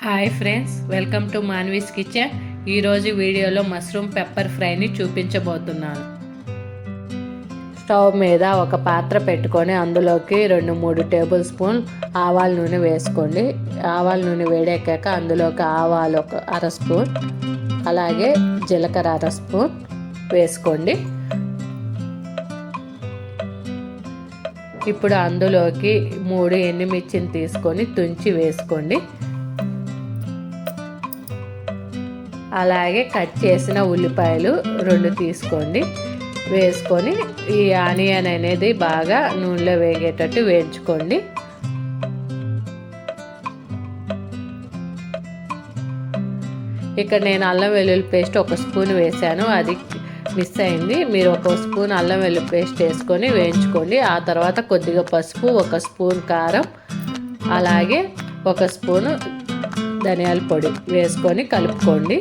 Hi friends, welcome to Manvi's kitchen. ఈరోజు వీడియోలో mushroom pepper ఫ్రైని చూపించబోతున్నాను. స్టవ్ మీద ఒక పాత్ర పెట్టుకొని అందులోకి 2-3 టేబుల్ స్పూన్ ఆవాల నూనె వేసుకోండి. ఆవాల నూనె వేడెక్కాక అందులోకి ఆవాలు ఒక అర స్పూన్, అలాగే జీలకర్ర అర స్పూన్ వేసుకోండి. ఇప్పుడు అందులోకి 3 ఎండుమిర్చిని తీసుకొని తుంచి వేసుకోండి. అలాగే కట్ చేసిన ఉల్లిపాయలు 2 తీసుకోండి. వేసుకొని ఈ ఆనియన్ అనేది బాగా నూనెలో వేగేటట్టు వేయించుకోండి. ఇక్కడ నేను అల్లం వెల్లుల్లి పేస్ట్ 1 స్పూన్ వేసాను, అది మిస్ అయింది. మీరు 1 స్పూన్ అల్లం వెల్లుల్లి పేస్ట్ వేసుకొని వేయించుకోండి. ఆ తర్వాత కొద్దిగా పసుపు, 1 స్పూన్ కారం, అలాగే 1 స్పూను ధనియాల పొడి వేసుకొని కలుపుకోండి.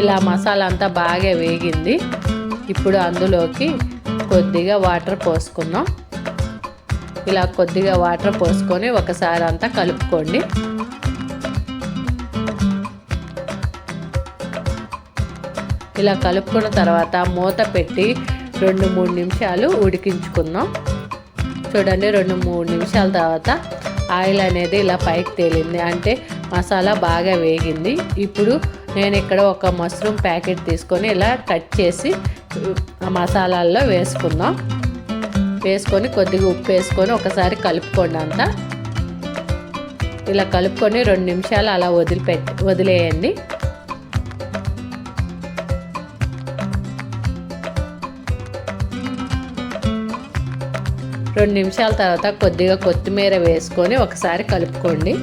ఇలా మసాలా అంతా బాగా వేగింది. ఇప్పుడు అందులోకి కొద్దిగా వాటర్ పోసుకుందాం. ఇలా కొద్దిగా వాటర్ పోసుకొని ఒకసారి అంతా కలుపుకోండి. ఇలా కలుపుకున్న తర్వాత మూత పెట్టి 2-3 నిమిషాలు ఉడికించుకుందాం. చూడండి, 2-3 నిమిషాల తర్వాత ఆయిల్ అనేది ఇలా పైకి తేలింది, అంటే మసాలా బాగా వేగింది. ఇప్పుడు నేను ఇక్కడ ఒక మష్రూమ్ ప్యాకెట్ తీసుకొని ఇలా కట్ చేసి మసాలాల్లో వేసుకుందాం. వేసుకొని కొద్దిగా ఉప్పు వేసుకొని ఒకసారి కలుపుకోండి. అంతా ఇలా కలుపుకొని 2 నిమిషాలు అలా వదిలేయండి. రెండు నిమిషాల తర్వాత కొద్దిగా కొత్తిమీర వేసుకొని ఒకసారి కలుపుకోండి.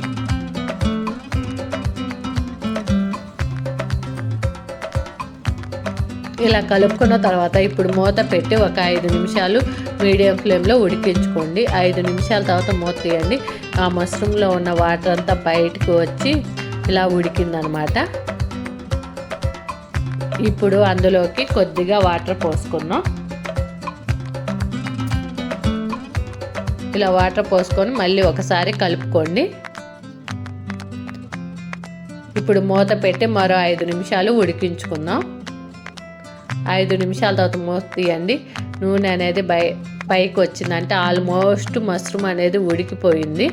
ఇలా కలుపుకున్న తర్వాత ఇప్పుడు మూత పెట్టి ఒక 5 నిమిషాలు మీడియం ఫ్లేమ్లో ఉడికించుకోండి. 5 నిమిషాల తర్వాత మూత తీయండి. ఆ మష్రూమ్లో ఉన్న వాటర్ అంతా బయటకు వచ్చి ఇలా ఉడికిందనమాట. ఇప్పుడు అందులోకి కొద్దిగా వాటర్ పోసుకుందాం. ఇలా వాటర్ పోసుకొని మళ్ళీ ఒకసారి కలుపుకోండి. ఇప్పుడు మూత పెట్టి మరో 5 నిమిషాలు ఉడికించుకుందాం. 5 నిమిషాల తర్వాత మూత తీయండి. నూనె అనేది పైకి వచ్చిందంటే ఆల్మోస్ట్ మష్రూమ్ అనేది ఉడికిపోయింది.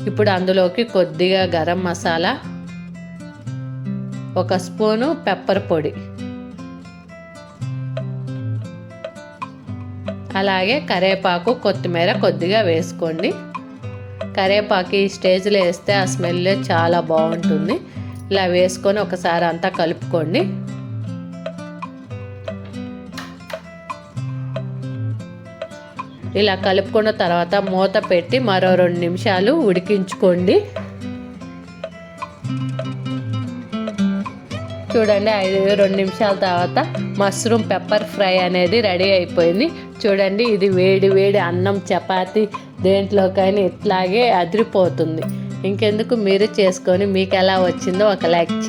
ఇప్పుడు అందులోకి కొద్దిగా గరం మసాలా, 1 స్పూను పెప్పర్ పొడి, అలాగే కరివేపాకు, కొత్తిమీర కొద్దిగా వేసుకోండి. కరివేపాకు ఈ స్టేజ్లో వేస్తే ఆ స్మెల్ చాలా బాగుంటుంది. ఇలా వేసుకొని ఒకసారి అంతా కలుపుకోండి. ఇలా కలుపుకున్న తర్వాత మూత పెట్టి మరో 2 నిమిషాలు ఉడికించుకోండి. చూడండి, 2 నిమిషాల తర్వాత మష్రూమ్ పెప్పర్ ఫ్రై అనేది రెడీ అయిపోయింది. చూడండి, ఇది వేడి వేడి అన్నం, చపాతి దేంట్లోకైనా ఇట్లాగే అదిరిపోతుంది. ఇంకెందుకు, మీరు చేసుకొని మీకు ఎలా వచ్చిందో ఒక లైక్